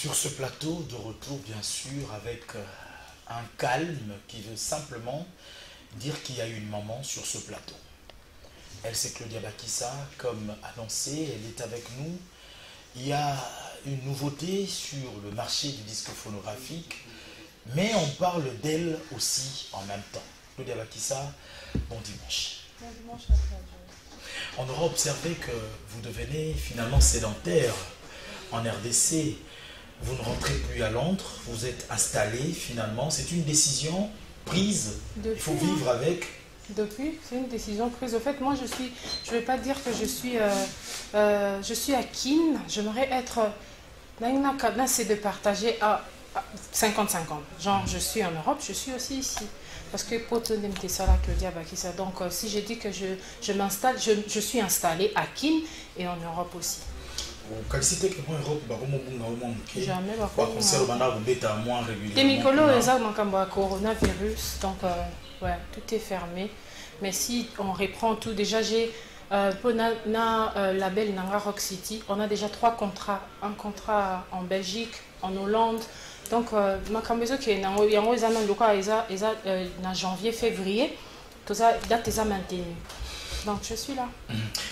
Sur ce plateau, de retour bien sûr avec un calme qui veut simplement dire qu'il y a une maman sur ce plateau. Elle, c'est Claudia Bakissa, comme annoncé, elle est avec nous. Il y a une nouveauté sur le marché du disque phonographique, mais on parle d'elle aussi en même temps. Claudia Bakissa, bon dimanche. Bon dimanche à toi. On aura observé que vous devenez finalement sédentaire en RDC. Vous ne rentrez plus à Londres, vous êtes installé finalement. C'est une décision prise. Il faut vivre avec. Depuis, c'est une décision prise. Au fait, moi, je ne vais pas dire que je suis à Kin. J'aimerais être. C'est de partager à 50-50. Genre, je suis en Europe, je suis aussi ici. Parce que pour te dire ça là, Claudia Bakissa. Donc, si je dis que je m'installe, je suis installée à Kin et en Europe aussi. Qualité que moi Europe jamais concert moins régulièrement. Temikolo ezak coronavirus, donc ouais, tout est fermé. Mais si on reprend tout, déjà j'ai label Nanga Rock City, on a déjà 3 contrats, un contrat en Belgique, en Hollande. Donc makambezo qui est en janvier février, tout ça date est maintenue. Donc je suis là.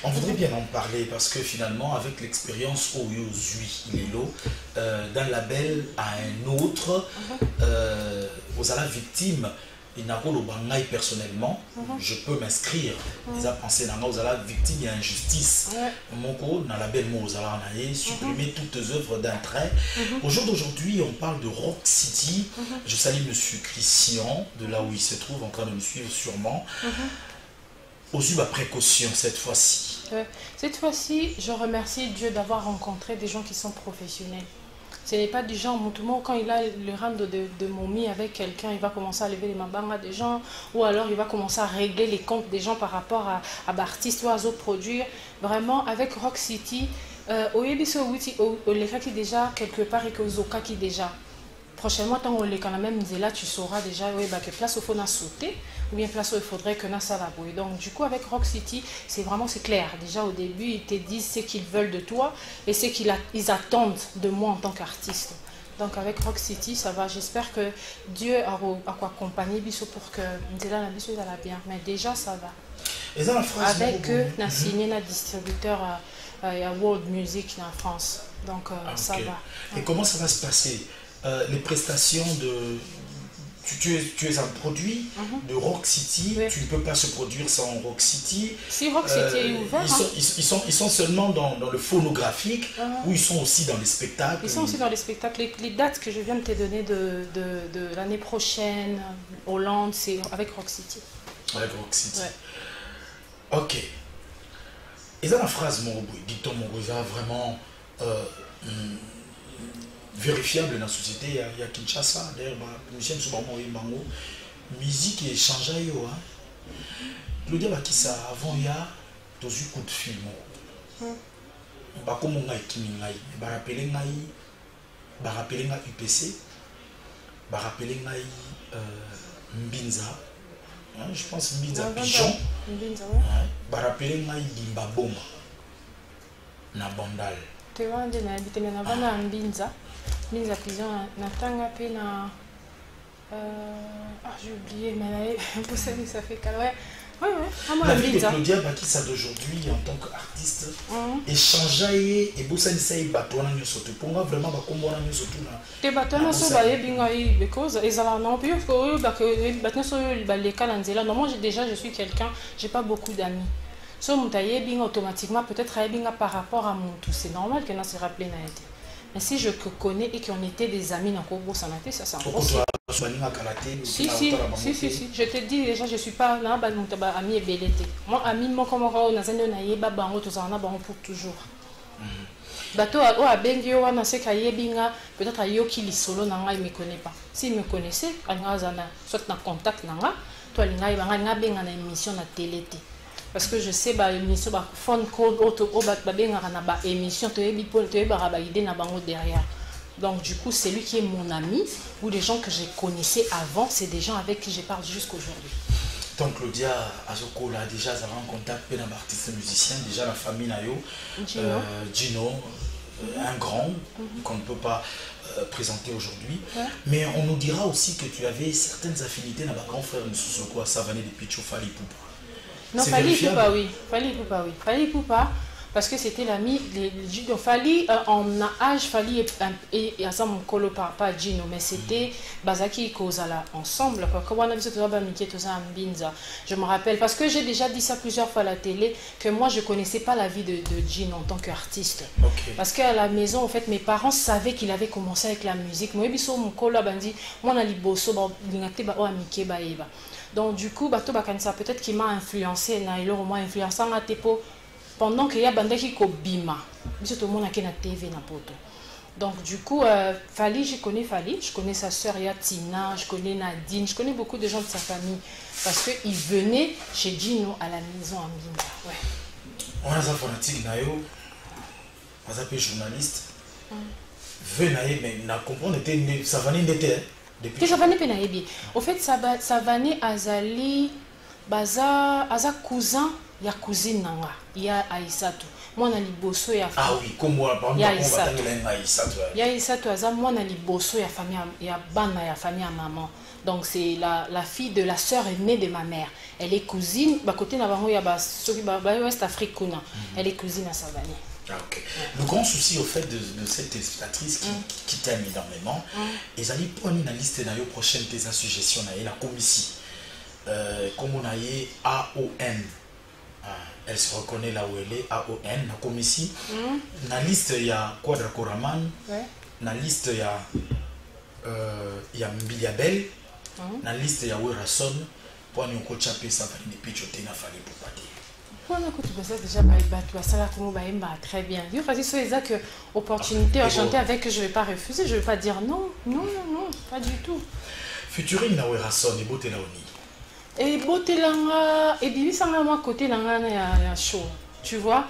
On voudrait bien en parler parce que finalement, avec l'expérience où il est l'eau, d'un label à un autre, vous allez victime. Il n'a pas le personnellement, je peux m'inscrire. Ils ont pensé vous allez victime et injustice. Mon co, dans la label vous allez supprimer toutes les œuvres d'un trait. Au jour d'aujourd'hui, on parle de Rock City. Je salue Monsieur Christian, de là où il se trouve, en train de me suivre sûrement. Aux yeux à précaution cette fois-ci. Cette fois-ci, je remercie Dieu d'avoir rencontré des gens qui sont professionnels. Ce n'est pas du genre, quand il a le rang de momie avec quelqu'un, il va commencer à lever les mabangas des gens, ou alors il va commencer à régler les comptes des gens par rapport à l'artiste ou à autres produire. Vraiment, avec Rock City, au Yebiso Witi, au Lekaki déjà, quelque part, et au Zokaki déjà. Prochainement, tant qu'on a même là, tu sauras déjà que place où il faut sauter ou bien place où il faudrait que ça la bouille. Donc, du coup, avec Rock City, c'est clair. Déjà, au début, ils te disent ce qu'ils veulent de toi et ce qu'ils attendent de moi en tant qu'artiste. Donc, avec Rock City, ça va. J'espère que Dieu a accompagné Bisso pour que Ndela Bisso va bien. Mais déjà, ça va. Et dans la phrase avec eux, on a signé un distributeur à World Music en France. Donc, ça va. Et comment ça va se passer? Les prestations de... Tu es un produit de Rock City, tu ne peux pas se produire sans Rock City. Si Rock City est ouvert, ils sont seulement dans le phonographique ou ils sont aussi dans les spectacles? Ils sont aussi dans les spectacles. Les dates que je viens de te donner de l'année prochaine, Hollande, c'est avec Rock City. Avec Rock City. Ouais. Ok. Et dans la phrase, dit-on, vraiment... vérifiable dans la société, il y a Kinshasa, d'ailleurs, Michel Soubamo et Bango, musique et change à yo. Claudia Bakissa, avant il y a tous les coups de film. Comme on a Kimi Ngai, rappelé Ngai UPC, rappelé Ngai Mbinza, je pense Mbinza Pigeon, rappelé Ngai Bimba Bomba, na Bandal. Tu vois, on a Mbinza. Mise à prison, Natanga Pena. J'ai oublié, mais ça fait qu'elle. La vie de Claudia Bakissa d'aujourd'hui en tant qu'artiste, échanger et bosser batona surtout pour moi vraiment bakombona surtout là. Te batona so ba yebinga because ezala non plus que batona so ba les kalanzela. Non, moi déjà je suis quelqu'un, j'ai pas beaucoup d'amis. So mutaye binga automatiquement peut-être ayebinga par rapport à mon tout, c'est normal que na se rappeler na été. Mais si je connais et qu'on était des amis dans Kobo Sanate, ça c'est encore si. Si. Je te dis déjà, je ne suis pas là, ami et belleté. Moi, ami, moi, comme on a zéno naïe, babango, tout ça, on a pour toujours. Bateau à Bengio, on a ce qu'il binga, peut-être à Yoki li solo, nanga, il ne me connaît pas. S'il me connaissait, soit dans contact, nanga, toi, il y a une émission à télé. Parce que je sais que l'émission phone call émission derrière. Donc du coup c'est lui qui est mon ami ou les gens que j'ai connaissais avant, c'est des gens avec qui je parle jusqu'aujourd'hui. Donc Claudia Azoko là déjà ça en contact avec un artiste musicien, déjà la famille Nayo, Gino, un grand qu'on ne peut pas présenté aujourd'hui. Ouais. Mais on nous dira aussi que tu avais certaines affinités dans ma grand frère Moussoussoko, Savané de Picho, Fali Poupa. Non, Fali Poupa, oui. Fali Poupa, oui. Fali Poupa, parce que c'était l'ami de Fali, en âge, Fali et à ça mon colo pas Gino, mais c'était Bazaki Kozala ensemble. Comment on a vu ça, je me rappelle, parce que j'ai déjà dit ça plusieurs fois à la télé, que moi je connaissais pas la vie de Gino en tant qu'artiste. Okay. Parce qu'à la maison, en fait, mes parents savaient qu'il avait commencé avec la musique. Moi, mon colo, moi, on a liboso, donc du coup, peut-être qu'il m'a influencé, au moins influencé en Atepo. Pendant qu'il y a Bandaki Kobima, tout le monde a na TV na poto. Donc du coup, Fali, je connais sa sœur Yatina, je connais Nadine, je connais beaucoup de gens de sa famille parce qu'ils venaient chez Gino à la maison en Mbinda. Ouais. On a un fanatique nayo, on a un journaliste. Venez, mais na comprendre était Savané n'était depuis. Savané penaebi. Au fait, Savané Azali, Baza cousin. Il y a cousine nanga, il y a Aïssatou. Moi na liboso ya ah oui, comme moi par exemple on va tanguela Aïssatou. Il y a Aïssatou aza moi na liboso ya famille ya bana ya famille à maman. Donc c'est la fille de la sœur aînée de ma mère. Elle est cousine, ba côté na bango ya ba West Afrique kuna. Elle est cousine à Savané. Ah, okay. Le grand souci au fait de cette téléspectatrice qui t'aime énormément, ils allaient prendre une liste dans les prochaines tes suggestions na la commission. Comme on a AON. Elle se reconnaît là où elle est, AON, la commission. Dans la liste, il y a Quadra Koraman. Dans la liste, il y a Mbiliabel. Dans la liste, il y a Werason. Pour nous, on ça va nous pichoter na Fali Poupa. Voilà, tu peux déjà très bien. Il faut dire que opportunité à chanter avec, je ne vais pas refuser, je ne vais pas dire non, pas du tout. Futurine na Werason et Boté Laoni. Et Botelanga, et Bibi Sangama côté Langa ya show. Tu vois,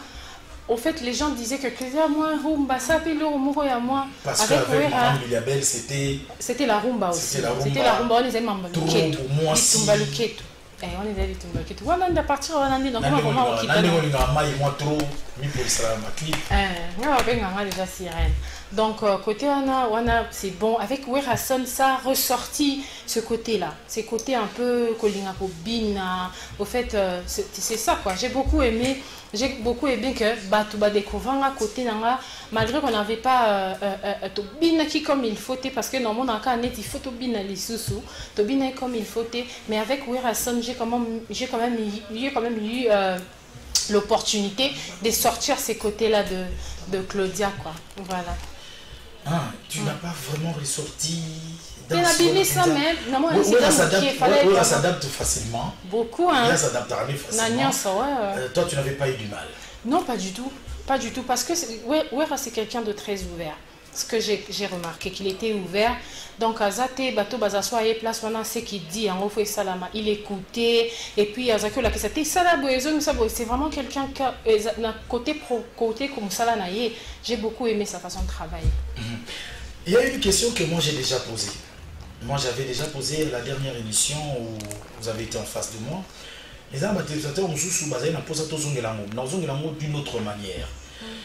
au fait, les gens disaient que moi, rumba, ça puis le rumba ya moi. Parce qu'avec Maman Biliabel, c'était la rumba aussi. C'était la rumba, on les aime en baluketo. Moi aussi. On les aime en baluketo. On a partir on a dit donc comment on quitte. Déjà sirène. Donc côté Wana, c'est bon. Avec Werason, ça a ressorti ce côté-là. Ces côtés un peu Kolingako Bina. Au fait, c'est ça quoi. J'ai beaucoup aimé que Batouba découvrir à côté Nanga, malgré qu'on n'avait pas Bina qui comme il faut, parce que normalement dans le cas il faut Bina les sous Bina comme il faut, mais avec Werason, j'ai quand même eu l'opportunité de sortir ces côtés-là de Claudia quoi. Voilà. Ah, tu n'as pas vraiment ressorti dans ça même. On s'adapte facilement. Beaucoup, hein. On s'adapte facilement. Toi, tu n'avais pas eu du mal. Non, pas du tout. Pas du tout. Parce que c'est quelqu'un de très ouvert. Ce que j'ai remarqué, qu'il était ouvert. Donc, Azate, Bato, Bazaswa, et place, on a ce qu'il dit, en fait, Salama. Il écoutait. Et puis, Azako, la question, c'est vraiment quelqu'un qui a côté comme Salanaye. J'ai beaucoup aimé sa façon de travailler. Il y a une question que moi j'ai déjà posée. Moi j'avais déjà posé la dernière émission où vous avez été en face de moi. Les téléspectateurs ont d'une autre manière.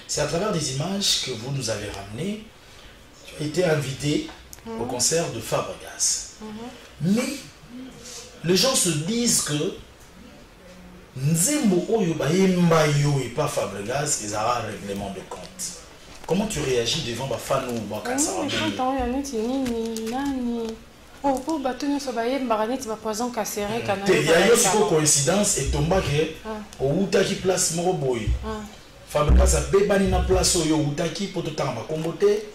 C'est à travers des images que vous nous avez ramenées. Tu as été invité au concert de Fabregas. Mais les gens se disent que Nzembo Oyo Bayembayo et pas Fabregas, ils auront un règlement de compte. Comment tu réagis devant Bafano ou Bakasa? Oh, pour battre nos sobaïs, Baranet va poison casséré. Il y a une coïncidence et tomba que au Outaki place Moroboy. Fabregas a bébani na place au Outaki pour tout le temps comboter.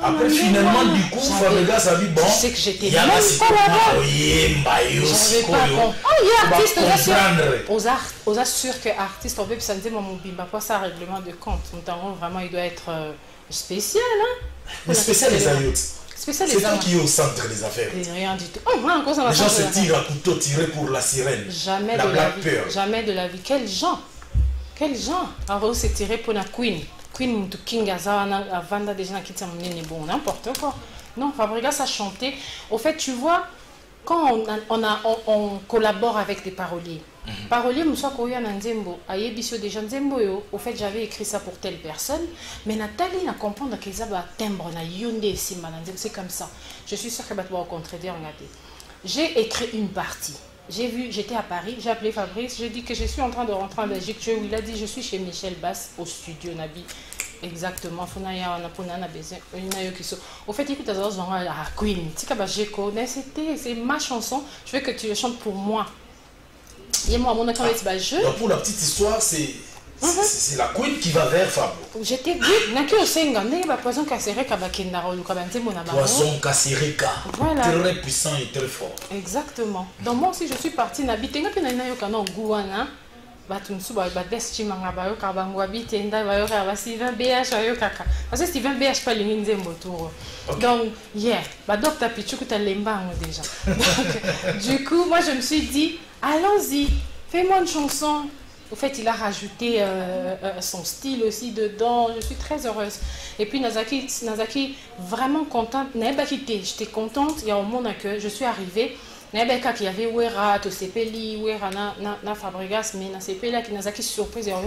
Après finalement du coup Fabregas a dit bon. Je sais que j'étais même pas là-bas. J'avais pas bon. Oh, il y a artiste aux assurés que artiste on veut que ça ne dit mon bimba pas ça règlement de compte. Notamment vraiment il doit être spécial hein. Mais spécial les ayots. C'est toi qui es au centre des affaires. Rien du tout. Les gens se tirent à couteau tiré pour la sirène. Jamais de la vie. Jamais de la vie. Quels gens? Alors, c'est tiré pour la Queen. Queen to King Azana, Vanda déjà qui tient bon, n'importe quoi. Non, Fabregas a chanté. Au fait, tu vois, quand on collabore avec des paroliers, Parolier Moussa Koya Nzembo, Ayebisio déjà Nzembo, au fait j'avais écrit ça pour telle personne, mais Nathalie n'a comprendre que ça va timbre, na yonde Simba Nzembo, c'est comme ça. Je suis sûre que va te contredire, regardez. J'ai écrit une partie. J'ai vu, j'étais à Paris, j'ai appelé Fabrice, j'ai dit que je suis en train de rentrer en Belgique. Il a dit je suis chez Michel Bass au studio Nabi. Exactement, au fait, écoute, Queen, c'est ma chanson, je veux que tu le chantes pour moi. Et moi, mon account est jeu. Pour la petite histoire, c'est la Queen qui va vers Fabio. J'étais dit, n'a que Senga, n'est pas poisson casséré Kabakenda, poisson casséré, voilà. Très puissant et très fort. Exactement. Donc moi aussi, je suis partie, n'habiter que n'a eu qu'un Gouana. Steven BH pas les donc yeah docteur Pichou tu as déjà. Du coup moi je me suis dit allons-y, fais-moi une chanson. Au fait il a rajouté son style aussi dedans. Je suis très heureuse. Et puis Nazaki vraiment contente. J'étais contente. Il y a au monde que je suis arrivée. Il y avait Wera, Tosepeli, Wera na Fabregas, mais na Sepeli qui n'a surprise et à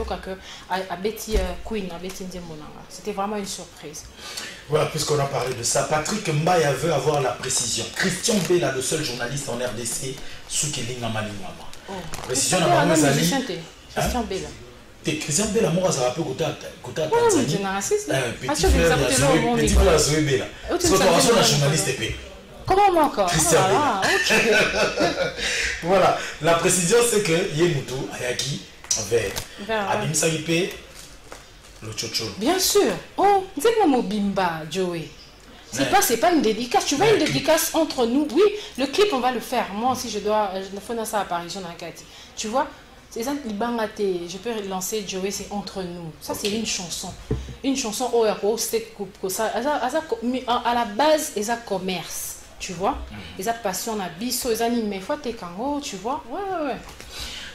Betty Queen, à Betty Ndemonanga. C'était vraiment une surprise. Voilà, puisqu'on a parlé de ça, Patrick Mbaya veut avoir la précision. Christian Bella, le seul journaliste en RDC, sous Kelinga Malingama. Précision à Maman Zali. Christian Bella. Christian Bella, moi, ça va peu côté Tanzanie. Petit frère, Zoé Bella. C'est un journaliste épais. Comment moi encore? Okay. Voilà, la précision c'est que Yemutu Ayaki vers Abim Saïpe le Chocho. Bien sûr. Oh, c'est pas mon bimba, Joey. C'est pas une dédicace. Tu vois une dédicace entre nous. Oui, le clip on va le faire. Moi aussi je faire ça à Paris, j'en ai Kati. Tu vois? C'est ça, je peux lancer Joey, c'est entre nous. Ça c'est une chanson. Une chanson à la base, c'est un commerce. Tu vois, ils ont passion à biso, ils animent, faut tes kango, tu vois. Ouais.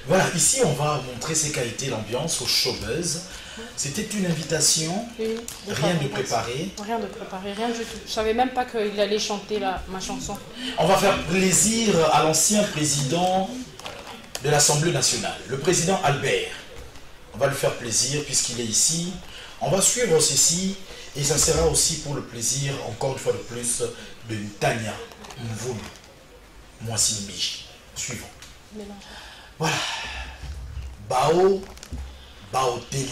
Voilà, ici on va montrer ce qu'a été l'ambiance au showbuzz. C'était une invitation, rien de préparé. Rien de préparé, rien du tout. Je savais même pas qu'il allait chanter ma chanson. On va faire plaisir à l'ancien président de l'Assemblée nationale, le président Albert. On va lui faire plaisir puisqu'il est ici. On va suivre ceci et ça sera aussi pour le plaisir, encore une fois de plus, de Tania Mvoulou, Moissine Biji. Suivant. Voilà. Baoteli.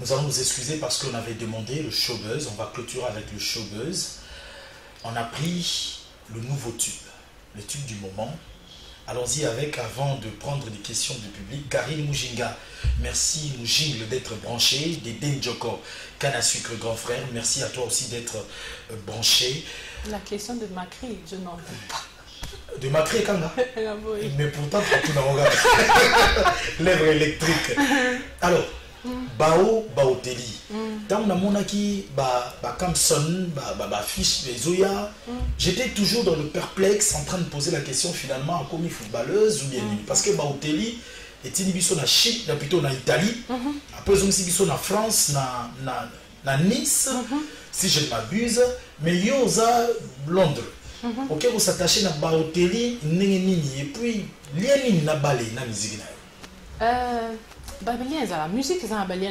Nous allons nous excuser parce qu'on avait demandé le showbuzz. On va clôturer avec le showbuzz. On a pris le nouveau tube, le tube du moment. Allons-y avec, avant de prendre des questions du public, Karine Moujinga. Merci Moujingle d'être branché. Dédé Djoko, canne à sucre grand frère. Merci à toi aussi d'être branché. La question de Macri, je n'en veux pas. De Macri et Kanga. Mais pourtant, tu n'as regardé. Lèvres électriques. Alors, Baoteli. Tant que monaki, Kamson, fiche, les Zoya, j'étais toujours dans le perplexe en train de poser la question finalement à commis footballeuse ou bien parce que Baoteli est une biso na Chine, plutôt na Italie, après ils ont aussi biso na France, na Nice, si je ne m'abuse, mais yoza Londres. Ok, vous s'attachez à Baoteli, et puis l'ien na balé na musique na. La musique c'est un balai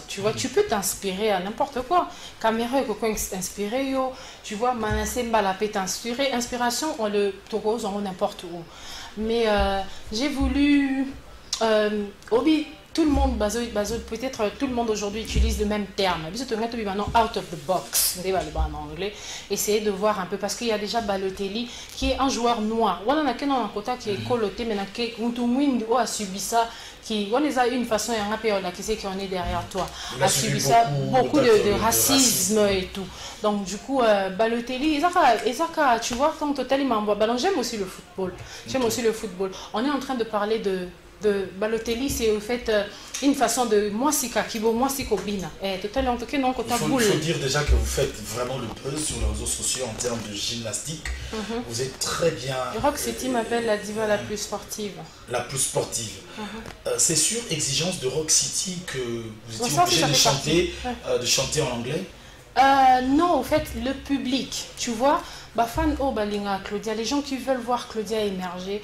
tu vois, tu peux t'inspirer à n'importe quoi. Caméra est inspiré, tu vois, Manassé Mbala peut t'inspirer. Inspiration, on le taureau n'importe où. Mais j'ai voulu tout le monde, peut-être tout le monde aujourd'hui utilise le même terme. Maintenant, out of the box, en anglais. Essayer de voir un peu, parce qu'il y a déjà Balotelli qui est un joueur noir. On a un côté qui est coloté, mais qui a subi ça. On a une façon, qui est derrière toi. A subi ça, beaucoup de racisme et tout. Donc, du coup, Balotelli, tu vois, quand totalement, j'aime aussi le football. On est en train de parler de Balotelli, c'est au fait une façon de moi si Bina. Il faut dire déjà que vous faites vraiment le buzz sur les réseaux sociaux en termes de gymnastique. Vous êtes très bien. Rock City m'appelle la diva la plus sportive. La plus sportive. C'est sur exigence de Rock City que vous étiez obligé de chanter en anglais? Non, en fait, le public, tu vois. fan oh balinga Claudia, les gens qui veulent voir Claudia émerger,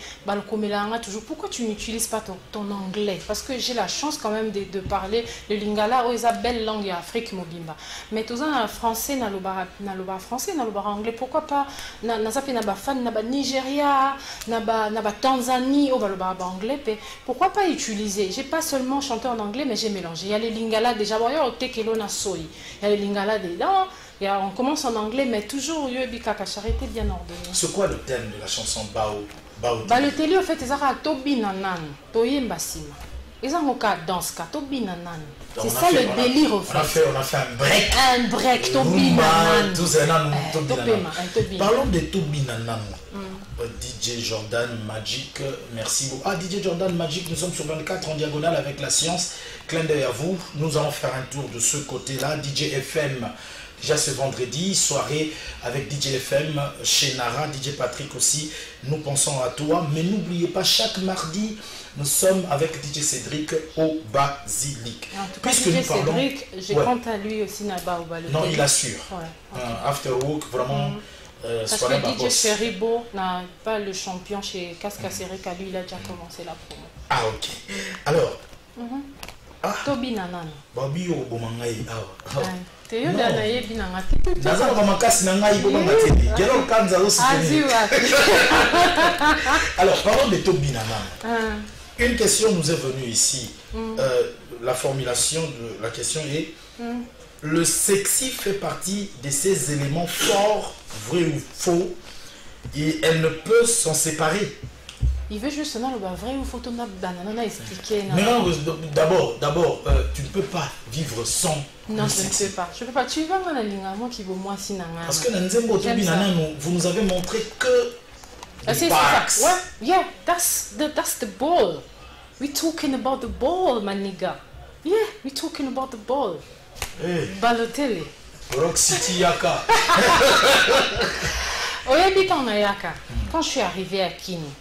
toujours. Pourquoi tu n'utilises pas ton anglais? Parce que j'ai la chance quand même de parler le lingala, oh, belle langue Afrique mobimba. Mais tout ça français, naloba français, naloba anglais. Pourquoi pas na fan na Nigeria, na Tanzanie, oh baloba anglais. Pourquoi pas utiliser? J'ai pas seulement chanté en anglais, mais j'ai mélangé. Il y a les lingala déjà, il y a les lingala dedans. On commence en anglais, mais toujours charité bien ordonnée. C'est quoi le thème de la chanson Bao? Le télé, en fait, c'est ça, Tobi Nanan, Toyemba Sima. Ils ont danse, Tobi Nanan. C'est ça le délire, au fait. On a fait un break. Un break, Tobi Nanan. Parlons de Tobi Nanan. DJ Jordan Magic, merci beaucoup. Ah, DJ Jordan Magic, nous sommes sur 24 en diagonale avec la science. Clin d'œil à vous. Nous allons faire un tour de ce côté-là. DJ FM. Déjà ce vendredi, soirée avec DJ FM, chez Nara, DJ Patrick aussi, nous pensons à toi. Mais n'oubliez pas, chaque mardi, nous sommes avec DJ Cédric au Basilic. En tout cas, DJ Cédric, j'ai compte à lui aussi Naba au Basilic. Non, il assure. Ouais, okay. After Work, vraiment, parce que DJ Feribo n'a pas le champion chez Casca Sereka, lui, il a déjà commencé la promo. Ah, ok. Alors, Tobi Nanan. Babi au Bomangaï. Alors, parlons de Tobi Nanan. Une question nous est venue ici. La formulation de la question est le sexy fait partie de ces éléments forts, vrai ou faux, et elle ne peut s'en séparer. Il veut justement le vrai ou faux, on a expliqué. Mais non, d'abord, tu ne peux pas vivre sans. Non, je ne peux pas. Je peux pas. Tu vas dans la ligne moi qui vaut moins si nanga. Parce que Nanzembo Tobi Nanan, vous nous avez montré que. C'est ça. Ouais, yeah, that's the ball. We're talking about the ball, my nigga. Yeah, we're talking about the ball. Hey. Balotelli. Rock City Yaka. Oyebi quand on a Yaka. Quand je suis arrivée à Kini.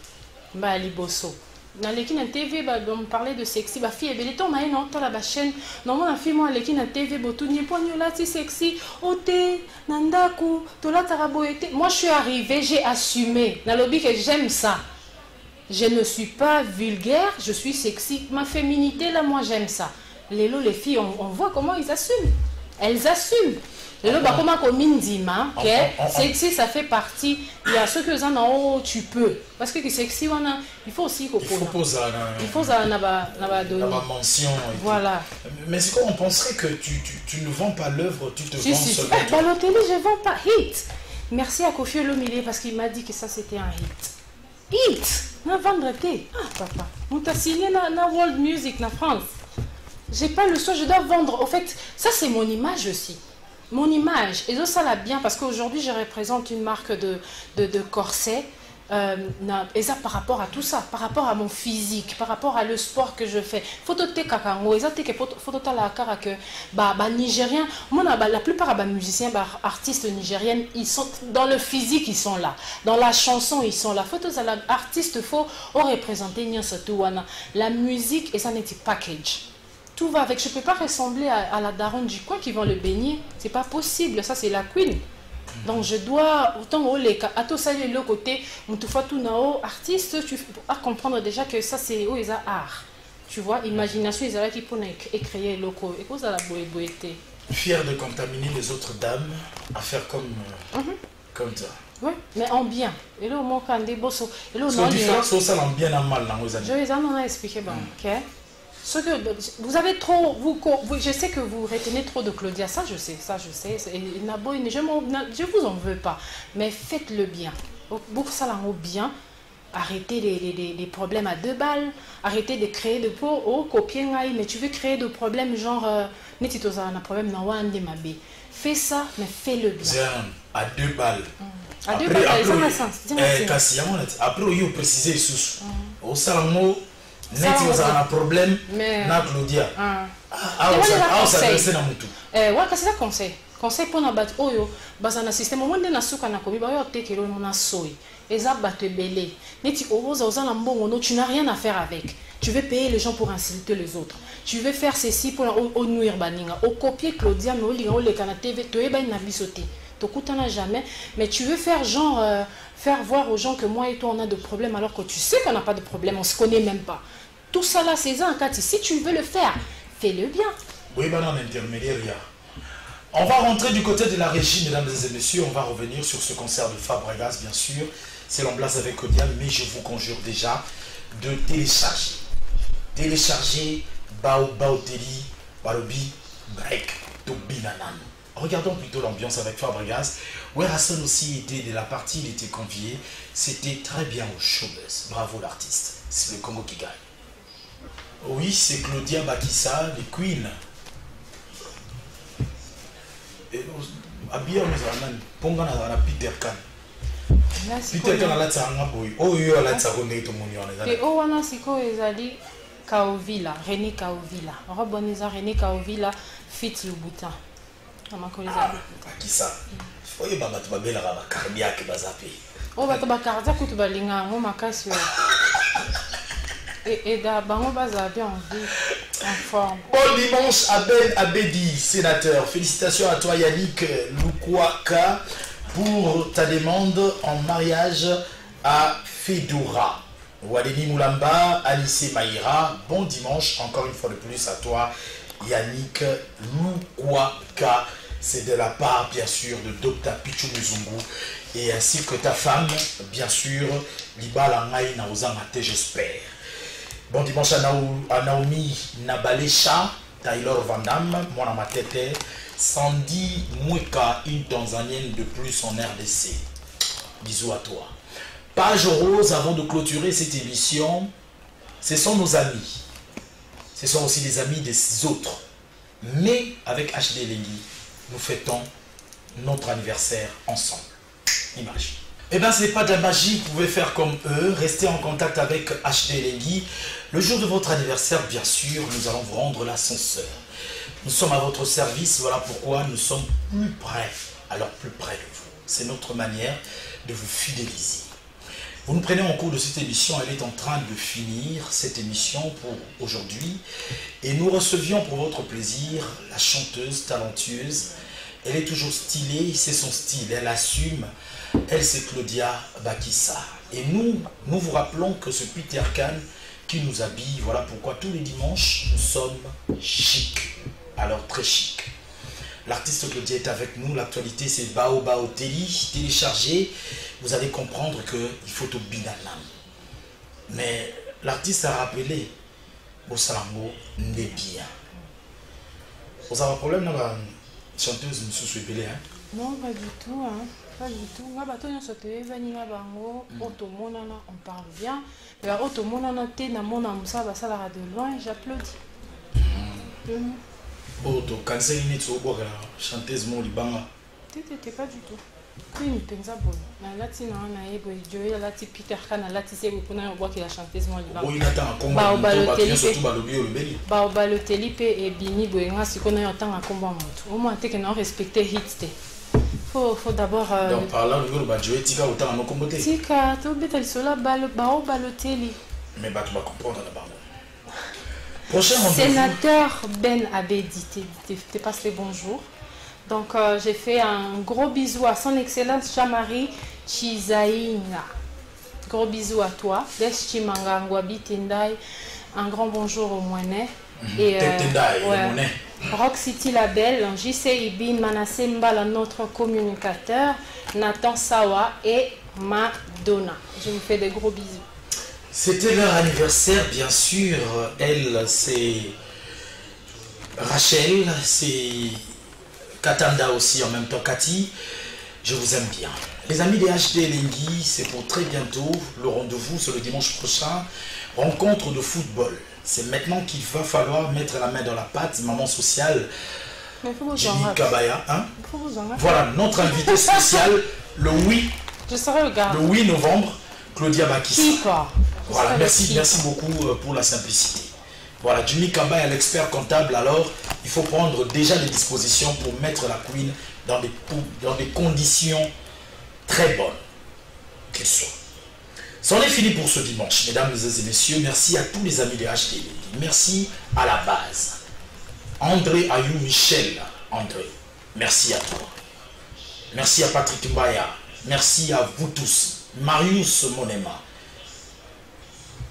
Bah Liboso dans l'équipe de TV on me parlait de sexy bah fille et ton maï non la chaîne non la fille moi l'équipe de TV botouni poigno là c'est sexy ote nandaku tola taraboete. Moi je suis arrivée, j'ai assumé dans lobby que j'aime ça. Je ne suis pas vulgaire, je suis sexy, ma féminité là moi j'aime ça. Les filles on voit comment ils assument, elles assument. Sexy, ça fait partie. Il y a ceux que vous en haut, tu peux. Parce que sexy, il faut aussi qu'il faut la mention. Voilà. Mais c'est quoi, on penserait que tu ne vends pas l'œuvre, tu te vends seulement. Dans le télé, je ne vends pas. Hit. Merci à Kofi Olomide parce qu'il m'a dit que ça c'était un hit. Hit. Na vendre thé. Ah, papa. On t'a signé na World Music, na France. J'ai pas le choix, je dois vendre. En fait, ça c'est mon image aussi. Mon image, et ça l'a bien parce qu'aujourd'hui je représente une marque de corset et ça par rapport à tout ça, par rapport à mon physique, par rapport à le sport que je fais. Photo te kakango, photo la cara que nigérien, la plupart des musiciens, artistes nigériens, ils sont dans le physique, ils sont là, dans la chanson ils sont là. Photo artiste faut représenter la musique et ça n'est pas package. Tout va avec. Je ne peux pas ressembler à la daronne du coin qui vont le baigner. C'est pas possible. Ça, c'est la queen. Donc, je dois, autant au les à tout ça, le côté, artiste, tu dois comprendre déjà que ça, c'est art. Tu vois, imagination, ils qui pour créer loco. Et quoi, la boété. Fier de contaminer les autres dames à faire comme toi. Oui, mais en bien. Et là, au moins, quand des bosses. Et là, on différence, ça en bien en mal. Je les en ai expliqué, ok? Ce que vous avez trop, je sais que vous retenez trop de Claudia, ça je sais. Et Nabo, je vous en veux pas, mais faites-le bien. Pour ça, bien, arrêtez les problèmes à 2 balles, arrêtez de créer de peau, copier, mais tu veux créer de problèmes genre, un problème dans Wande Mabé. Fais ça, mais fais-le bien. À 2 balles. À 2 balles, ça n'a sens. Après, il faut préciser sous. Au salon, net vous avez un problème na Claudia. Ça c'est na mutu. Ouais, c'est ça conseil. Conseil pour na bat oyo, bazana système monde na suka na kobi ba yo tekelo na soy. Eza batte belé. Neti oza na mbongo no, tu n'as rien à faire avec. Tu veux payer les gens pour insulter les autres. Tu veux faire ceci pour nuire baninga. Au copier Claudia no linga o le kana TV to eba na bisoté. t'as jamais, mais tu veux faire genre, faire voir aux gens que moi et toi on a de problèmes alors que tu sais qu'on n'a pas de problème, on se connaît même pas. Tout ça là, c'est ça, Cathy. Si tu veux le faire, fais-le bien. Oui, ben non, intermédiaire. On va rentrer du côté de la régie, mesdames et messieurs. On va revenir sur ce concert de Fabregas, bien sûr. C'est l'ambiance avec Claudia, mais je vous conjure déjà de télécharger. Télécharger Baoteli, Barobi, Break, Tobinanan. Regardons plutôt l'ambiance avec Fabregas. Werrason aussi était de la partie, il était convié. C'était très bien au showbiz. Bravo l'artiste. C'est le Congo qui gagne. Oui, c'est Claudia Bakissa, les Queen. Abia Mizranan, Ponga na Peter Kan. Peter Kan ala tsanga boy. Oh yo ala tsakone to moni wana. Et oh wana siko ezali Kaovila, René Kaovila. Roboniza René Kaovila fit Lubuta. Amakoleza. Bakissa. Oyo baba to babela ba cardiaque bazape. Oh bato ba cardiaque kutu balinga ngo makasi. Et d'abord, on va bien en vie, en forme. Bon dimanche à Ben Abedi, sénateur. Félicitations à toi Yannick Lukwaka pour ta demande en mariage à Fedora. Wadeni Moulamba, Alice Maïra, bon dimanche encore une fois de plus à toi Yannick Lukwaka. C'est de la part bien sûr de Dr Pichu Muzungu et ainsi que ta femme, bien sûr, Liba Langai Naozamate, j'espère. Bon dimanche à Naomi Nabalesha, Taylor Van Damme, Mwana Matete, Sandy Mweka, une Tanzanienne de plus en RDC. Bisous à toi. Page rose, avant de clôturer cette émission, ce sont nos amis. Ce sont aussi les amis des autres. Mais avec HD Lengi, nous fêtons notre anniversaire ensemble. Imagine. Eh bien, ce n'est pas de la magie, vous pouvez faire comme eux, rester en contact avec HD Lengi. Le jour de votre anniversaire, bien sûr, nous allons vous rendre l'ascenseur. Nous sommes à votre service, voilà pourquoi nous sommes plus près, alors plus près de vous. C'est notre manière de vous fidéliser. Vous nous prenez en cours de cette émission, elle est en train de finir, cette émission pour aujourd'hui. Et nous recevions pour votre plaisir la chanteuse talentueuse. Elle est toujours stylée, c'est son style, elle assume. Elle, c'est Claudia Bakissa. Et nous vous rappelons que ce Peter Kan qui nous habille, voilà pourquoi tous les dimanches, nous sommes chic. Alors, très chic. L'artiste Claudia est avec nous. L'actualité, c'est Baoteli. Téléchargez. Vous allez comprendre qu'il faut au Binalam. Mais l'artiste a rappelé au Salambo n'est bien. Vous avez un problème dans la chanteuse M. Souébélé, hein? Non, pas du tout. Hein. Pas du tout. On parle bien. Mais de loin, j'applaudis. Oh, tu as chanteuse Molibanga. T'étais pas du tout. Queen penza bon. Na lati na na ego Joey lati Peter Kan lati se ko na boki la chanteuse Molibanga. Oui, nata komba ba surtout ba lobi o lebeli. Ba Balotelli pe e bini boenga siko na yotanga komba moto. Au moins te que non respecter hits te. Faut d'abord donc par là le ba Joey tika autant na kombote. Tika to beta sola Balotelli. Mais ba tu vas comprendre là-bas. Prochain Sénateur Ben Abedi, t'es passé bonjour. Donc j'ai fait un gros bisou à son excellence Jean-Marie Chizaïna. Gros bisou à toi. Deschimanga Ngwabi Tendai. Un grand bonjour au Moinet. Et ouais, Rock City Label, JC Ibin Manassé Mbala, notre communicateur, Nathan Sawa et Madonna. Je vous fais des gros bisous. C'était leur anniversaire, bien sûr. Elle, c'est Rachel, c'est Katanda aussi, en même temps Cathy. Je vous aime bien. Les amis des HD Lengi, c'est pour très bientôt. Le rendez-vous, c'est le dimanche prochain. Rencontre de football. C'est maintenant qu'il va falloir mettre la main dans la pâte. Maman sociale, Jimmy Kabaya. Hein? Voilà, notre invité spécial, le 8 novembre, Claudia Bakissa. Voilà, merci beaucoup pour la simplicité. Voilà, Jimmy Kabaya, l'expert comptable, alors il faut prendre déjà les dispositions pour mettre la Queen dans des conditions très bonnes qu'elles soient. C'en est fini pour ce dimanche, mesdames et messieurs. Merci à tous les amis de HTV. Merci à la base. André Ayou Michel, André, merci à toi. Merci à Patrick Mbaya. Merci à vous tous. Marius Monema.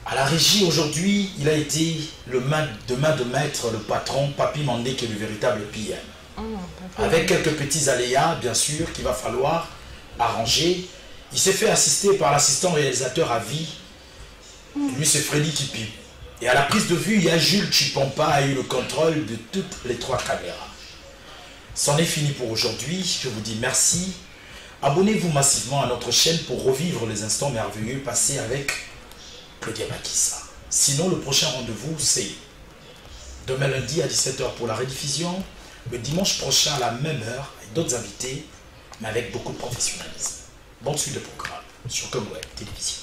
À la régie aujourd'hui, il a été le main de maître, le patron, Papi Mandé, qui est le véritable PM. Avec quelques petits aléas, bien sûr, qu'il va falloir arranger. Il s'est fait assister par l'assistant réalisateur à vie. Lui, c'est Freddy Kipi. Et à la prise de vue, il y a Jules Chipompa a eu le contrôle de toutes les 3 caméras. C'en est fini pour aujourd'hui. Je vous dis merci. Abonnez-vous massivement à notre chaîne pour revivre les instants merveilleux passés avec le Diabakissa. Sinon, le prochain rendez-vous, c'est demain lundi à 17 h pour la rediffusion, le dimanche prochain à la même heure, avec d'autres invités, mais avec beaucoup de professionnalisme. Bonne suite de programme sur Comweb Télévision.